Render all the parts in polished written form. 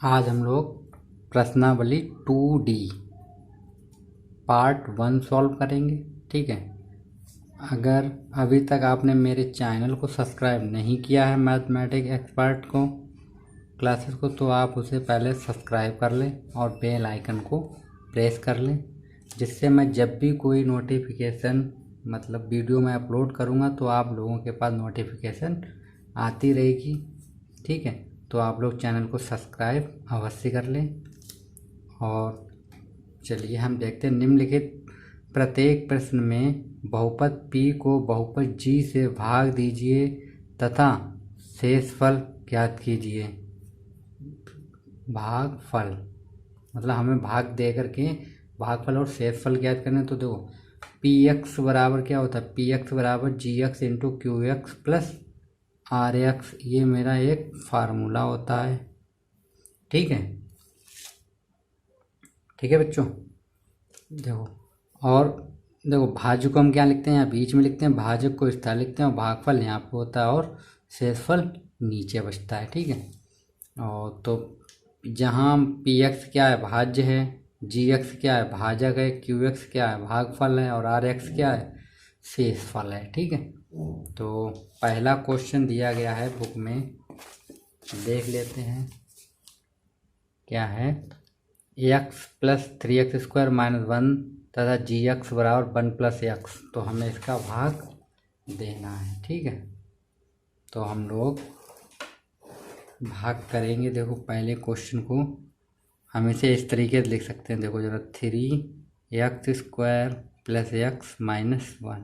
आज हम लोग प्रश्नावली 2D पार्ट 1 सॉल्व करेंगे। ठीक है, अगर अभी तक आपने मेरे चैनल को सब्सक्राइब नहीं किया है मैथमेटिक एक्सपर्ट को क्लासेस को, तो आप उसे पहले सब्सक्राइब कर लें और बेल आइकन को प्रेस कर लें, जिससे मैं जब भी कोई नोटिफिकेशन मतलब वीडियो में अपलोड करूँगा तो आप लोगों के पास नोटिफिकेशन आती रहेगी। ठीक है, तो आप लोग चैनल को सब्सक्राइब अवश्य कर लें। और चलिए हम देखते हैं, निम्नलिखित प्रत्येक प्रश्न में बहुपद P को बहुपद G से भाग दीजिए तथा शेषफल ज्ञात कीजिए। भागफल मतलब हमें भाग दे करके भागफल और शेषफल ज्ञात करने। तो देखो पी एक्स बराबर क्या होता है, पी एक्स बराबर G X into Q X plus R X, ये मेरा एक फार्मूला होता है। ठीक है, ठीक है बच्चों। देखो और देखो भाजक को हम क्या लिखते हैं, यहाँ बीच में लिखते हैं, भाजक को इस तरह लिखते हैं और भागफल यहाँ पे होता है और शेषफल नीचे बचता है। ठीक है, और तो जहाँ पी एक्स क्या है, भाज्य है, जी एक्स क्या है, भाजक है, क्यू एक्स क्या है, भागफल है, और आर एक्स क्या है, शेषफल है। ठीक है, तो पहला क्वेश्चन दिया गया है बुक में, देख लेते हैं क्या है। एक्स प्लस 3x² माइनस 1 तथा जी एक्स बराबर 1 प्लस एक्स, तो हमें इसका भाग देना है। ठीक है, तो हम लोग भाग करेंगे। देखो पहले क्वेश्चन को हम इसे इस तरीके से लिख सकते हैं, देखो जरा 3x² प्लस एक्स माइनस 1।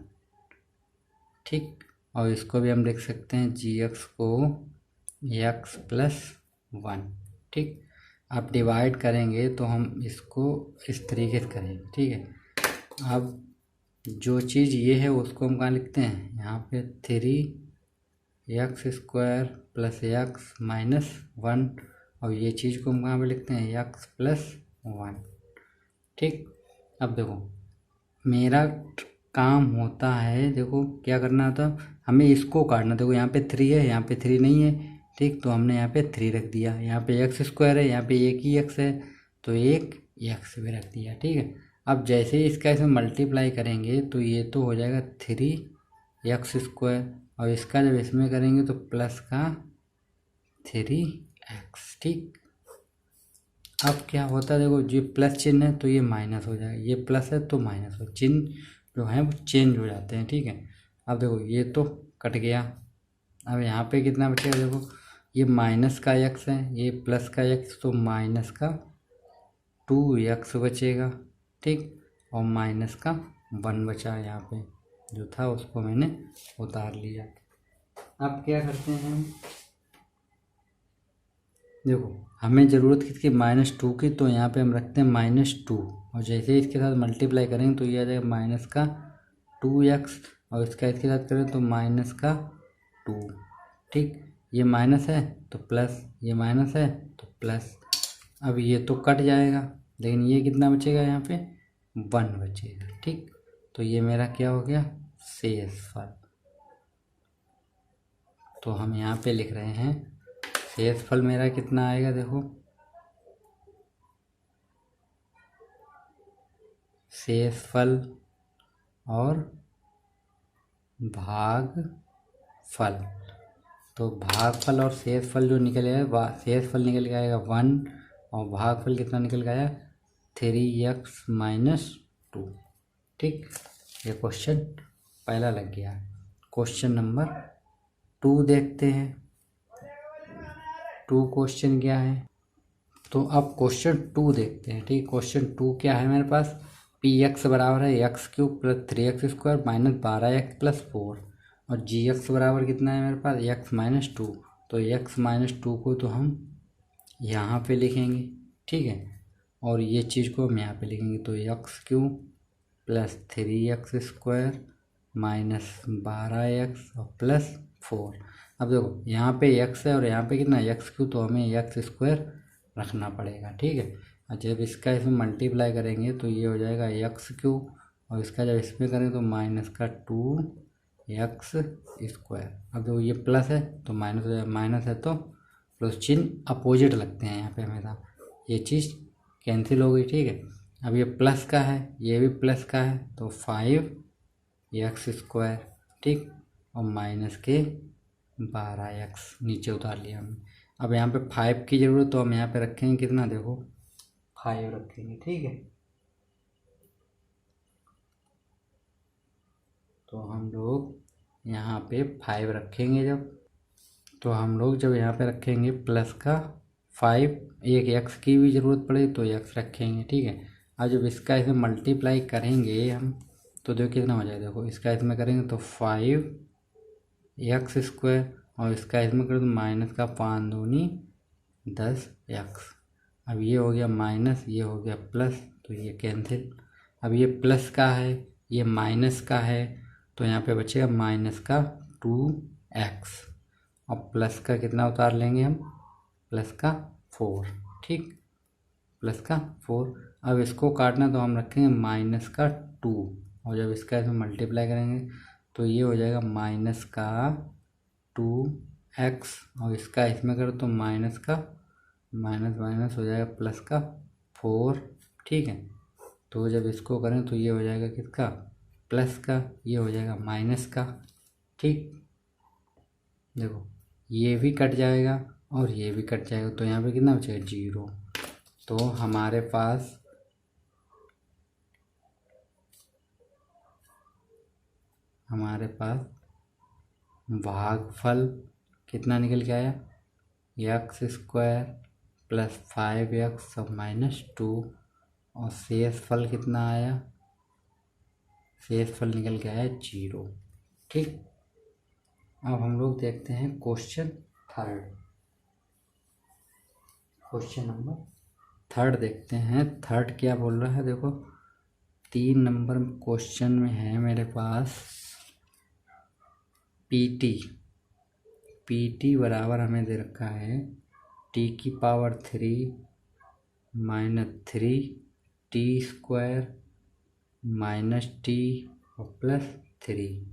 ठीक, और इसको भी हम लिख सकते हैं जी एक्स को एक्स प्लस 1। ठीक, अब डिवाइड करेंगे तो हम इसको इस तरीके से करेंगे। ठीक है, अब जो चीज़ ये है उसको हम कहाँ लिखते हैं, यहाँ पे 3x² प्लस एक्स माइनस 1, और ये चीज़ को हम कहाँ पे लिखते हैं, एक्स प्लस 1। ठीक, अब देखो मेरा काम होता है, देखो क्या करना होता, हमें इसको काटना। देखो यहाँ पे 3 है, यहाँ पे 3 नहीं है। ठीक, तो हमने यहाँ पे 3 रख दिया, यहाँ पे x² है, यहाँ पे एक ही x है तो एक x भी रख दिया। ठीक है, अब जैसे ही इसका इसमें मल्टीप्लाई करेंगे तो ये तो हो जाएगा 3x², और इसका जब इसमें करेंगे तो प्लस का 3x। ठीक, अब क्या होता है, देखो जो प्लस चिन्ह है तो ये माइनस हो जाएगा, ये प्लस है तो माइनस हो, चिन्ह जो है वो चेंज हो जाते हैं। ठीक है, अब देखो ये तो कट गया, अब यहाँ पे कितना बचेगा, देखो ये माइनस का x है, ये प्लस का x, तो माइनस का 2x बचेगा। ठीक, और माइनस का 1 बचा, यहाँ पे जो था उसको मैंने उतार लिया। अब क्या करते हैं, देखो हमें ज़रूरत किसकी, -2 की, तो यहाँ पे हम रखते हैं -2, और जैसे ही इसके साथ मल्टीप्लाई करेंगे तो ये आ जाएगा माइनस का 2x, और इसका इसके साथ करें तो माइनस का 2। ठीक, ये माइनस है तो प्लस, ये माइनस है तो प्लस। अब ये तो कट जाएगा, लेकिन ये कितना बचेगा, यहाँ पे 1 बचेगा। ठीक, तो ये मेरा क्या हो गया, शेषफल। तो हम यहाँ पे लिख रहे हैं शेषफल मेरा कितना आएगा, देखो शेषफल और भागफल, तो भागफल और शेषफल जो निकल आएगा, शेषफल निकल के आएगा 1 और भागफल कितना निकल के आया 3x माइनस 2। ठीक, ये क्वेश्चन पहला लग गया। क्वेश्चन नंबर 2 देखते हैं, 2 क्वेश्चन क्या है, तो अब क्वेश्चन 2 देखते हैं। ठीक, क्वेश्चन 2 क्या है मेरे पास, पी एक्स बराबर है x³ plus 3x² minus 12x plus 4, और जी एक्स बराबर कितना है मेरे पास, x माइनस 2, तो x माइनस 2 को तो हम यहाँ पे लिखेंगे। ठीक है, और ये चीज़ को हम यहाँ पे लिखेंगे, तो x³ plus 3x² minus 12x और प्लस 4। अब देखो यहाँ पे x है और यहाँ पे कितना x³, तो हमें x² रखना पड़ेगा। ठीक है, और जब इसका इसमें मल्टीप्लाई करेंगे तो ये हो जाएगा x³, और इसका जब इसमें करेंगे तो माइनस का 2x²। अब देखो ये प्लस है तो माइनस हो जाएगा, माइनस है तो प्लस चिन्ह अपोजिट लगते हैं यहाँ पे हमेशा, ये चीज़ कैंसिल हो गई। ठीक है, अब ये प्लस का है, ये भी प्लस का है, तो 5x²। ठीक, और माइनस के 12x नीचे उतार लिया हमने। अब यहाँ पे 5 की ज़रूरत, तो हम यहाँ पे रखेंगे कितना, देखो 5 रखेंगे। ठीक है, तो हम लोग यहाँ पे 5 रखेंगे जब, तो हम लोग जब यहाँ पे रखेंगे प्लस का 5, एक एक्स की भी ज़रूरत पड़े तो एक्स रखेंगे। ठीक है, अब जब इसका इसमें मल्टीप्लाई करेंगे हम, तो देखो कितना हो जाएगा, देखो इसका इसमें करेंगे तो 5x², और इसका इसमें करें तो माइनस का 5 दूनी 10x। अब ये हो गया माइनस, ये हो गया प्लस, तो ये कैंसिल। अब ये प्लस का है, ये माइनस का है, तो यहाँ पे बचेगा माइनस का 2x, और प्लस का कितना उतार लेंगे हम, प्लस का 4। ठीक, प्लस का 4। अब इसको काटना तो हम रखेंगे माइनस का 2, और जब इसका इसमें मल्टीप्लाई करेंगे तो ये हो जाएगा माइनस का 2x, और इसका इसमें करो तो माइनस का माइनस माइनस हो जाएगा प्लस का 4। ठीक है, तो जब इसको करें तो ये हो जाएगा किसका, प्लस का, ये हो जाएगा माइनस का। ठीक, देखो ये भी कट जाएगा और ये भी कट जाएगा, तो यहाँ पे कितना बचेगा, 0। तो हमारे पास भागफल कितना निकल के आया, x² प्लस 5x और माइनस 2, और शेषफल कितना आया, शेषफल निकल के आया 0। ठीक, अब हम लोग देखते हैं question third. Question number third देखते हैं। थर्ड क्या बोल रहा है, देखो 3 नंबर क्वेश्चन में है मेरे पास पीटी बराबर हमें दे रखा है t³ minus 3t² minus t और प्लस 3।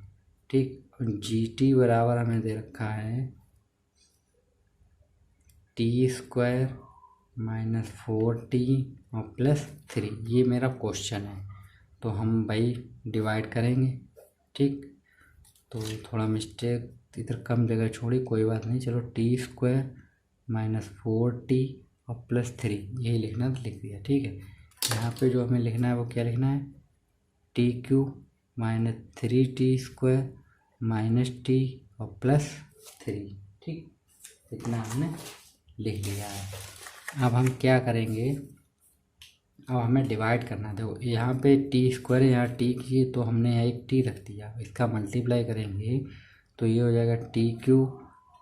ठीक, और GT बराबर हमें दे रखा है t² माइनस 4t और प्लस 3। ये मेरा क्वेश्चन है, तो हम भाई डिवाइड करेंगे। ठीक, तो थोड़ा मिस्टेक इधर कम जगह छोड़ी, कोई बात नहीं, चलो t² माइनस 4t और प्लस 3 यही लिखना तो लिख दिया। ठीक है, यहाँ पे जो हमें लिखना है वो क्या लिखना है, t³ minus 3t² minus t और प्लस 3। ठीक, इतना हमने लिख लिया है। अब हम क्या करेंगे, अब हमें डिवाइड करना है। देखो यहाँ पे t², यहाँ t की, तो हमने यहाँ एक t रख दिया, इसका मल्टीप्लाई करेंगे तो ये हो जाएगा t³,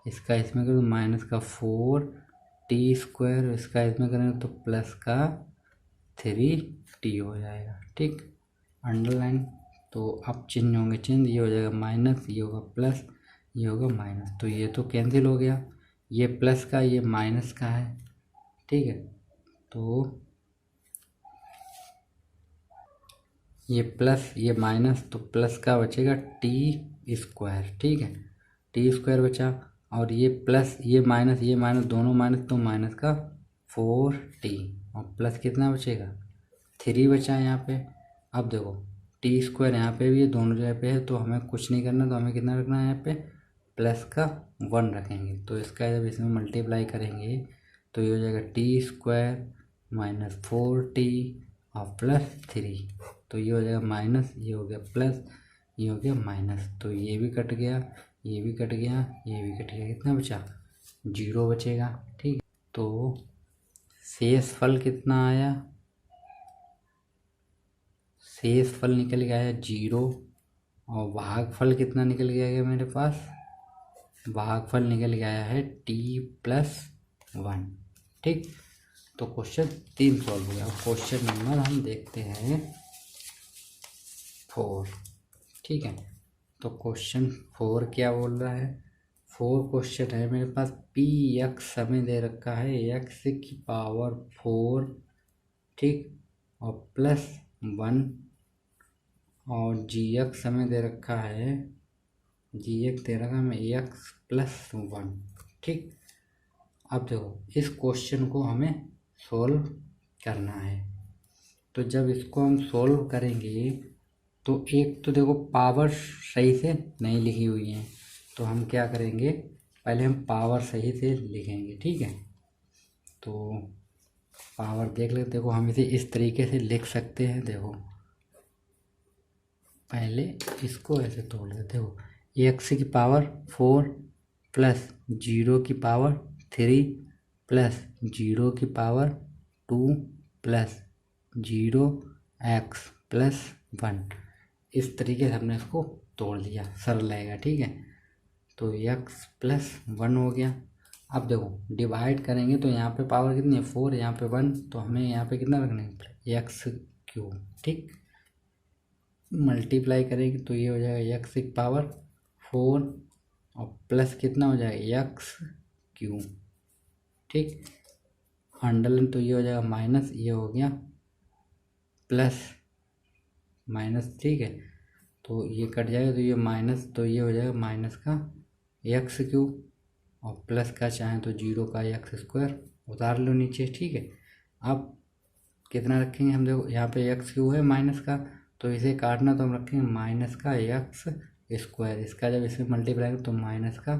इसका इसमें करें तो माइनस का 4t², इसका इसमें करेंगे तो प्लस का 3t हो जाएगा। ठीक, अंडरलाइन, तो अब चिन्ह होंगे चिन्ह, ये हो जाएगा माइनस, ये होगा प्लस, ये होगा माइनस, तो ये तो कैंसिल हो गया, ये प्लस का ये माइनस का है। ठीक है, तो ये प्लस ये माइनस, तो प्लस का बचेगा t²। ठीक है, t² बचा, और ये प्लस ये माइनस दोनों माइनस, तो माइनस का 4t और प्लस कितना बचेगा, 3 बचा यहाँ पे। अब देखो t² यहाँ पे भी है, दोनों जगह पे है, तो हमें कुछ नहीं करना, तो हमें कितना रखना है यहाँ पे, प्लस का 1 रखेंगे। तो इसका जब इसमें मल्टीप्लाई करेंगे तो ये हो जाएगा t² माइनस 4t और प्लस 3, तो ये हो जाएगा माइनस, ये हो गया प्लस, ये हो गया माइनस, तो ये भी कट गया, ये भी कट गया, ये भी कट गया, कितना बचा, 0 बचेगा। ठीक, तो शेषफल कितना आया, शेषफल निकल के आया 0, और भागफल कितना निकल के आया मेरे पास, भागफल निकल के आया है t+1। ठीक, तो क्वेश्चन 3 सॉल्व हो गया। क्वेश्चन नंबर हम देखते हैं 4। ठीक है, तो क्वेश्चन 4 क्या बोल रहा है, 4 क्वेश्चन है मेरे पास, px हमें दे रखा है x⁴। ठीक, और प्लस 1, और gx हमें दे रखा है, gx दे रखा है हमें x+1। ठीक, अब देखो इस क्वेश्चन को हमें सोल्व करना है। तो जब इसको हम सोल्व करेंगे तो एक तो देखो पावर सही से नहीं लिखी हुई है, तो हम क्या करेंगे, पहले हम पावर सही से लिखेंगे। ठीक है, तो पावर देख लेते। देखो हम इसे इस तरीके से लिख सकते हैं। देखो पहले इसको ऐसे तोड़ लेते हो, एक्स की पावर 4 प्लस 0 की पावर 3 प्लस 0 की पावर 2 प्लस 0 एक्स प्लस 1। इस तरीके से हमने इसको तोड़ दिया, सरल रहेगा। ठीक है, तो एक्स प्लस 1 हो गया। अब देखो डिवाइड करेंगे तो यहाँ पे पावर कितनी है 4, यहाँ पे 1, तो हमें यहाँ पे कितना रखना है एक्स क्यूब। ठीक, मल्टीप्लाई करेंगे तो ये हो जाएगा एक्स की पावर 4 और प्लस कितना हो जाएगा एक्स क्यूब। ठीक, अंडरलाइन तो ये हो जाएगा माइनस, ये हो गया प्लस माइनस। ठीक है, तो ये कट जाएगा तो ये माइनस, तो ये हो जाएगा माइनस का एक्स क्यूब और प्लस का चाहे तो 0 का एक्स स्क्वायर, उतार लो नीचे। ठीक है, अब कितना रखेंगे हम, देखो यहाँ पे एक्स क्यूब है माइनस का, तो इसे काटना तो हम रखेंगे माइनस का एक्स स्क्वायर। इसका जब इसमें मल्टीप्लाई तो माइनस का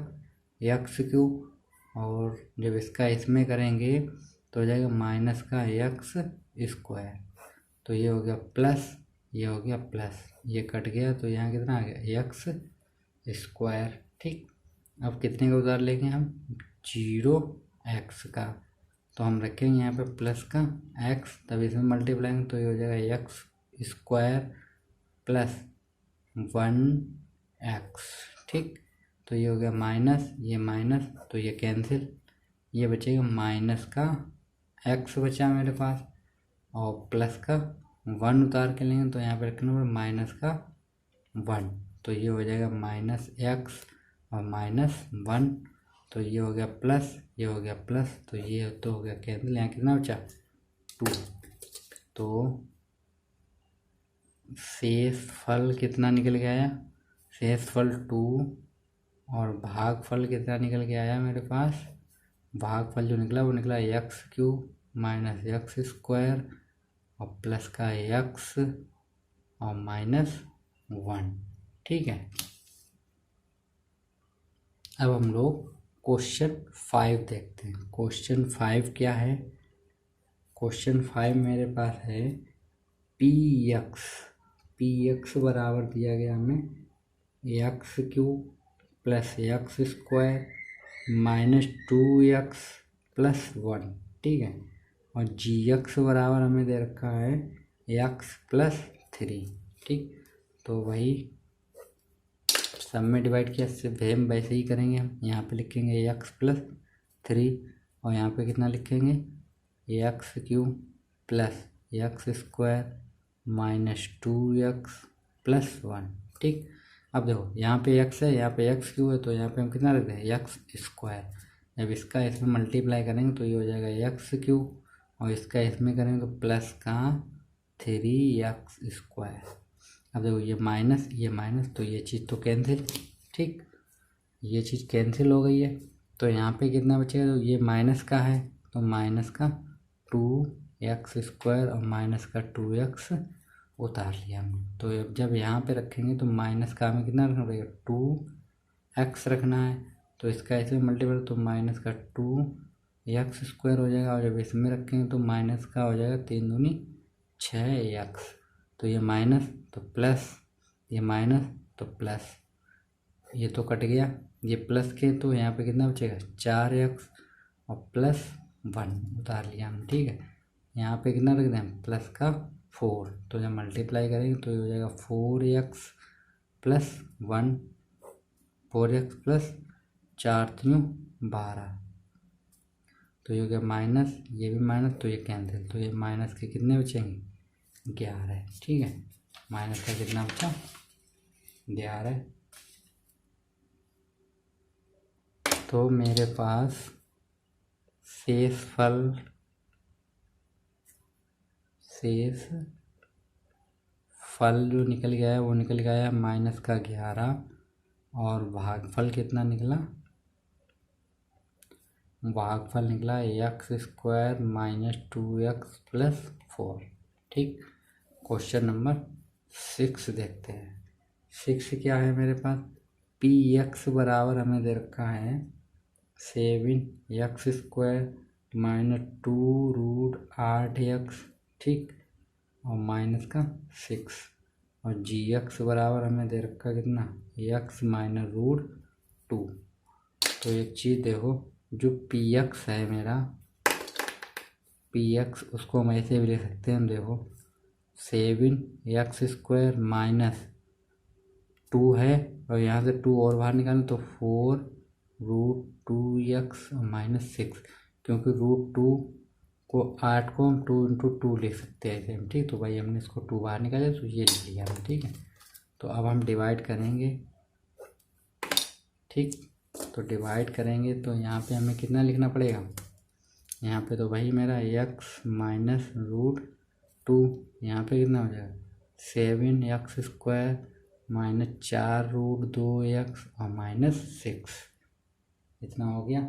एक्स क्यूब, और जब इसका इसमें करेंगे तो हो जाएगा माइनस का एक्स स्क्वायर। तो ये हो गया प्लस, ये हो गया प्लस, ये कट गया तो यहाँ कितना आ गया एक्स स्क्वायर। ठीक, अब कितने का उधार लेंगे हम 0 एक्स का, तो हम रखेंगे यहाँ पे प्लस का एक्स, तब इसमें मल्टीप्लाई तो ये हो जाएगा एक्स स्क्वायर प्लस 1 एक्स। ठीक, तो ये हो गया माइनस, ये माइनस तो ये कैंसिल, ये बचेगा माइनस का एक्स बचा मेरे पास, और प्लस का 1 उतार के लेंगे तो यहाँ पे रखना पड़ेगा माइनस का 1, तो ये हो जाएगा माइनस एक्स और माइनस 1, तो ये हो गया प्लस, ये हो गया प्लस, तो ये तो हो गया कैंसिल। यहाँ कितना बचा 2, तो शेष फल कितना निकल के आया, शेष फल 2, और भागफल कितना निकल के आया मेरे पास, भागफल जो निकला वो निकला x cube minus x square और प्लस का एक्स और माइनस 1। ठीक है, अब हम लोग क्वेश्चन 5 देखते हैं। क्वेश्चन 5 क्या है, क्वेश्चन 5 मेरे पास है पी एक्स बराबर दिया गया हमें x cube plus x square minus 2x plus 1। ठीक है, और जी एक्स बराबर हमें दे रखा है एक्स प्लस 3। ठीक, तो वही सब में डिवाइड किया, सेम वैसे ही करेंगे हम। यहाँ पे लिखेंगे एक्स प्लस 3 और यहाँ पे कितना लिखेंगे x cube plus x square minus 2x plus 1। ठीक, अब देखो यहाँ पे x है, यहाँ पे एक्स क्यूब है, तो यहाँ पे हम कितना रखते हैं एक्स स्क्वायर। जब इसका इसमें मल्टीप्लाई करेंगे तो ये हो जाएगा एक्स क्यूब, और इसका इसमें करेंगे तो प्लस का 3x स्क्वायर। अब देखो ये माइनस तो ये चीज़ तो कैंसिल। ठीक, ये चीज़ कैंसिल हो गई है, तो यहाँ पे कितना बचेगा, तो ये माइनस का है तो माइनस का 2x स्क्वायर और माइनस का 2x उतार लिया हमने। तो अब जब यहाँ पे रखेंगे तो माइनस का हमें कितना रखना पड़ेगा 2x रखना है, तो इसका इसमें मल्टीपल तो माइनस का 2x स्क्वायर हो जाएगा, और जब इसमें रखेंगे तो माइनस का हो जाएगा 3 दूनी 6x। तो ये माइनस तो प्लस, ये माइनस तो प्लस, ये तो कट गया, ये प्लस के तो यहाँ पे कितना बचेगा 4x और प्लस 1 उतार लिया हम। ठीक है, यहाँ पे कितना रख दें प्लस का 4, तो जब मल्टीप्लाई करेंगे तो ये हो जाएगा 4x प्लस 1, 4x प्लस 4 3 12, तो ये हो गया माइनस, ये भी माइनस तो ये कैंसिल, तो ये माइनस के कितने बचेंगे 11। ठीक है, माइनस का कितना बचा 11। तो मेरे पास शेष फल जो निकल गया है वो निकल गया है माइनस का 11, और भागफल कितना निकला भागफल निकला x square minus 2x plus 4। ठीक, क्वेश्चन नंबर 6 देखते हैं। 6 क्या है मेरे पास, पी एक्स बराबर हमें दे रखा है 7x स्क्वायर माइनस 2√8x। ठीक, और माइनस का 6, और जी एक्स बराबर हमें दे रखा कितना, x माइनस √2। तो एक चीज़ देखो, जो पी एक्स है मेरा, पी एक्स उसको हम ऐसे भी ले सकते हैं, देखो 7x स्क्वायर माइनस 2 है, और यहाँ से 2 और बाहर निकालें तो 4√2x माइनस 6, क्योंकि √2 को 8 को हम 2 × 2 लिख सकते हैं ऐसे हम। ठीक, तो भाई हमने इसको 2 बाहर निकाले तो ये लिख लिया हमने। ठीक है, तो अब हम डिवाइड करेंगे। ठीक, तो डिवाइड करेंगे तो यहाँ पे हमें कितना लिखना पड़ेगा, यहाँ पे तो भाई मेरा x माइनस √2, यहाँ पे कितना हो जाएगा 7x स्क्वायर माइनस 4√2x और माइनस 6, इतना हो गया।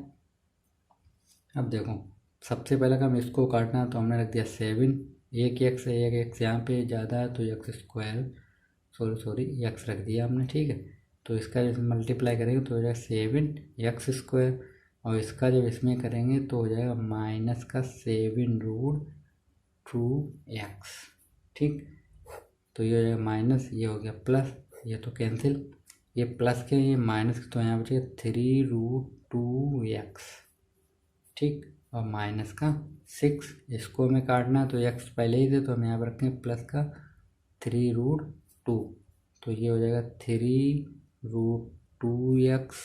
अब देखो, सबसे पहले काम इसको काटना है तो हमने रख दिया 7, एक x यहाँ पे ज़्यादा है तो x स्क्वायर, सॉरी x रख दिया हमने। ठीक है, तो इसका जब मल्टीप्लाई करेंगे तो हो जाएगा 7x स्क्वायर, और इसका जब इसमें करेंगे तो हो जाएगा माइनस का 7√2x। ठीक, तो ये हो जाएगा माइनस, ये हो गया प्लस, ये तो कैंसिल, ये प्लस के ये माइनस, तो यहाँ बचेगा 3√2x। ठीक, और माइनस का 6, इसको हमें काटना है तो x पहले ही थे तो हम यहाँ पर रखेंगे प्लस का 3√2, तो ये हो जाएगा 3√2x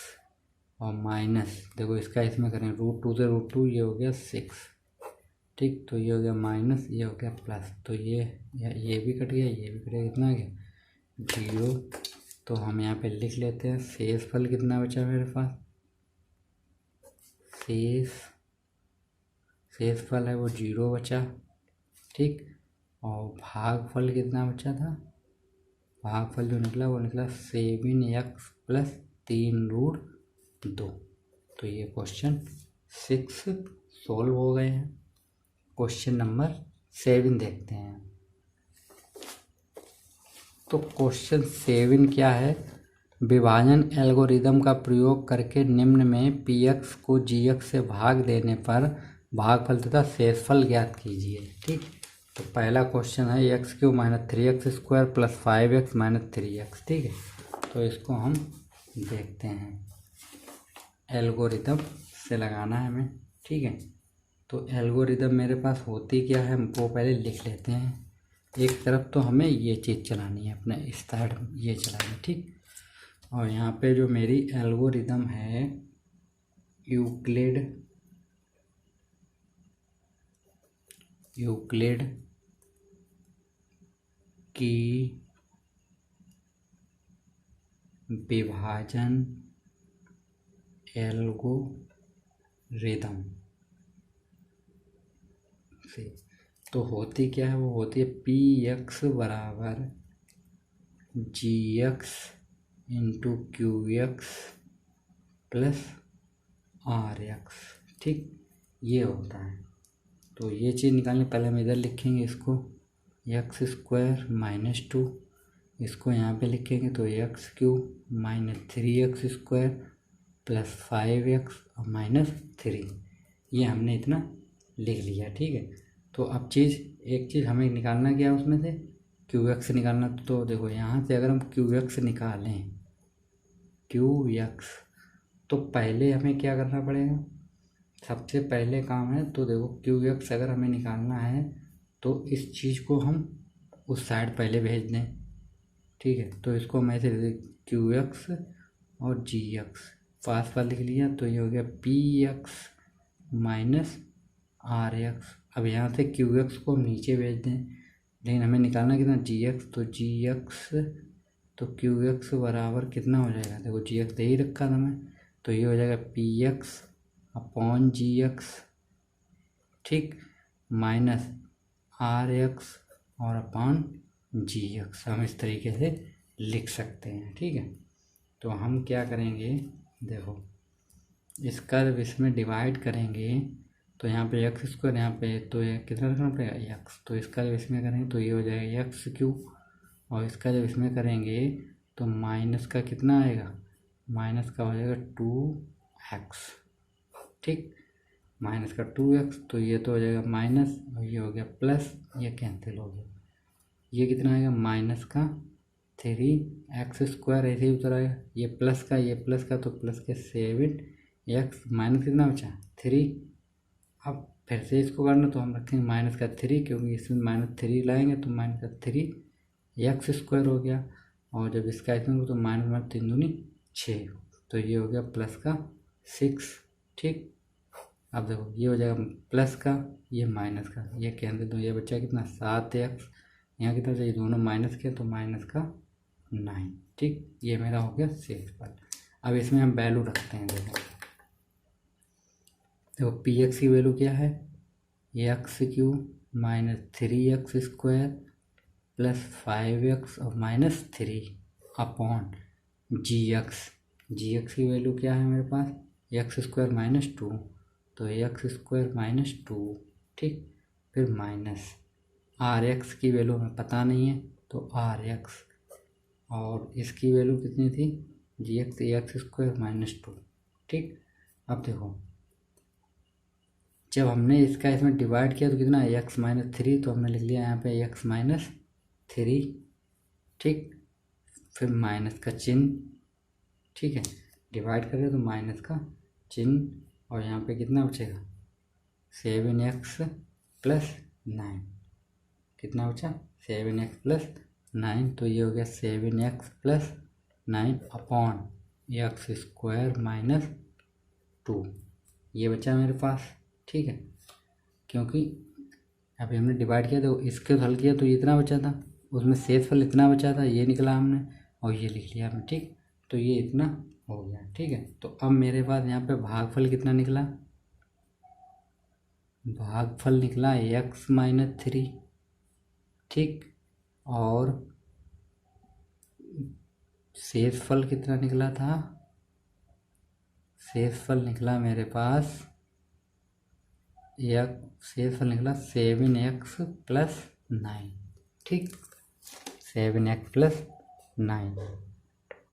और माइनस, देखो इसका इसमें करें √2 से √2, ये हो गया 6। ठीक, तो ये हो गया माइनस, ये हो गया प्लस, तो ये भी कट गया, ये भी कट गया, कितना आ गया 0। तो हम यहाँ पे लिख लेते हैं शेषफल कितना बचा मेरे पास, शेषफल है वो 0 बचा। ठीक, और भागफल कितना बचा था, भागफल जो निकला वो निकला 7x प्लस 3√2। तो ये क्वेश्चन 6 सॉल्व हो गए हैं। क्वेश्चन नंबर 7 देखते हैं। तो क्वेश्चन 7 क्या है, विभाजन एल्गोरिदम का प्रयोग करके निम्न में पी एक्स को जी एक्स से भाग देने पर भागफल तथा शेषफल ज्ञात कीजिए। ठीक, तो पहला क्वेश्चन है x³ minus 3x square plus 5x minus 3x। ठीक है, तो इसको हम देखते हैं, एल्गोरिदम से लगाना है हमें। ठीक है, तो एल्गोरिदम मेरे पास होती क्या है, हम वो पहले लिख लेते हैं। एक तरफ तो हमें ये चीज़ चलानी है, अपने इस साइड ये चलानी है। ठीक, और यहाँ पे जो मेरी एल्गोरिदम है यूक्लिड की विभाजन एल्गोरिदम से तो होती क्या है, वो होती है पी एक्स बराबर G X into Q X plus R X. ठीक, ये होता है। तो ये चीज़ निकालने पहले हम इधर लिखेंगे इसको एक्स स्क्वायर माइनस 2, इसको यहाँ पे लिखेंगे तो x³ minus 3x square plus 5x और माइनस 3, ये हमने इतना लिख लिया। ठीक है, तो अब एक चीज़ हमें निकालना क्या है उसमें से, qx निकालना। तो देखो यहाँ से अगर हम qx निकालें, qx, तो पहले हमें क्या करना पड़ेगा, सबसे पहले काम है तो देखो qx अगर हमें निकालना है तो इस चीज़ को हम उस साइड पहले भेज दें। ठीक है, तो इसको हम ऐसे qx और gx पास पर लिख लिया, तो ये हो गया px माइनस rx। अब यहाँ से qx को हम नीचे भेज दें, लेकिन हमें निकालना कितना gx, तो gx तो qx बराबर कितना हो जाएगा, देखो gx दे ही रखा था मैं, तो ये हो जाएगा px अपॉन gx। ठीक, माइनस rx और अपॉन gx, हम इस तरीके से लिख सकते हैं। ठीक है, तो हम क्या करेंगे, देखो इसका जब इसमें डिवाइड करेंगे तो यहाँ पे एक्स स्क्वायर, यहाँ पे तो ये कितना रखना पड़ेगा एक्स, तो इसका जब इसमें करेंगे तो ये हो जाएगा एक्स क्यूब, और इसका जब इसमें करेंगे तो माइनस का कितना आएगा, माइनस का हो जाएगा 2x। ठीक, माइनस का 2x, तो ये तो हो जाएगा माइनस, और ये हो गया प्लस, ये कैंसिल हो गया। ये कितना आएगा, माइनस का 3x² ऐसे ही उतर आएगा। ये प्लस का तो प्लस के 7x, माइनस कितना बचा 3। अब फिर से इसको करना तो हम रखेंगे माइनस का 3, क्योंकि इसमें -3 लाएंगे तो माइनस का 3x² हो गया। और जब इसका इसमें तो माइनस 3 दूनी 6, तो ये हो गया प्लस का 6। ठीक, अब देखो ये हो जाएगा प्लस का, ये माइनस का, ये कैंसिल, तो ये बच्चा कितना 7x, यहाँ कितना चाहिए, दोनों माइनस के तो माइनस का 9। ठीक, ये मेरा हो गया शेषफल। अब इसमें हम वैल्यू रखते हैं। देखो पी एक्स की वैल्यू क्या है, x³ minus 3x² plus 5x और माइनस 3 अपॉन जी एक्स की वैल्यू क्या है मेरे पास, x² माइनस 2, तो x² माइनस 2। ठीक, फिर माइनस RX की वैल्यू हमें पता नहीं है तो RX, और इसकी वैल्यू कितनी थी x² माइनस 2। ठीक, अब देखो जब हमने इसका इसमें डिवाइड किया तो कितना x माइनस 3, तो हमने लिख लिया यहाँ पे x माइनस 3। ठीक, फिर माइनस का चिन्ह। ठीक है, डिवाइड करें तो माइनस का चिन्ह, और यहाँ पे कितना बचेगा 7x प्लस 9, कितना बचा 7x प्लस 9, तो ये हो गया 7x plus 9 upon x² minus 2, ये बचा मेरे पास। ठीक है, क्योंकि अभी हमने डिवाइड किया तो इसके हल किया तो इतना बचा था, उसमें शेषफल इतना बचा था, ये निकला हमने और ये लिख लिया हमने। ठीक, तो ये इतना हो गया। ठीक है, तो अब मेरे पास यहाँ पे भागफल कितना निकला, भागफल निकला x माइनस 3। ठीक, और शेषफल कितना निकला था, शेषफल निकला मेरे पास शेषफल निकला 7x प्लस 9। ठीक, 7x प्लस 9,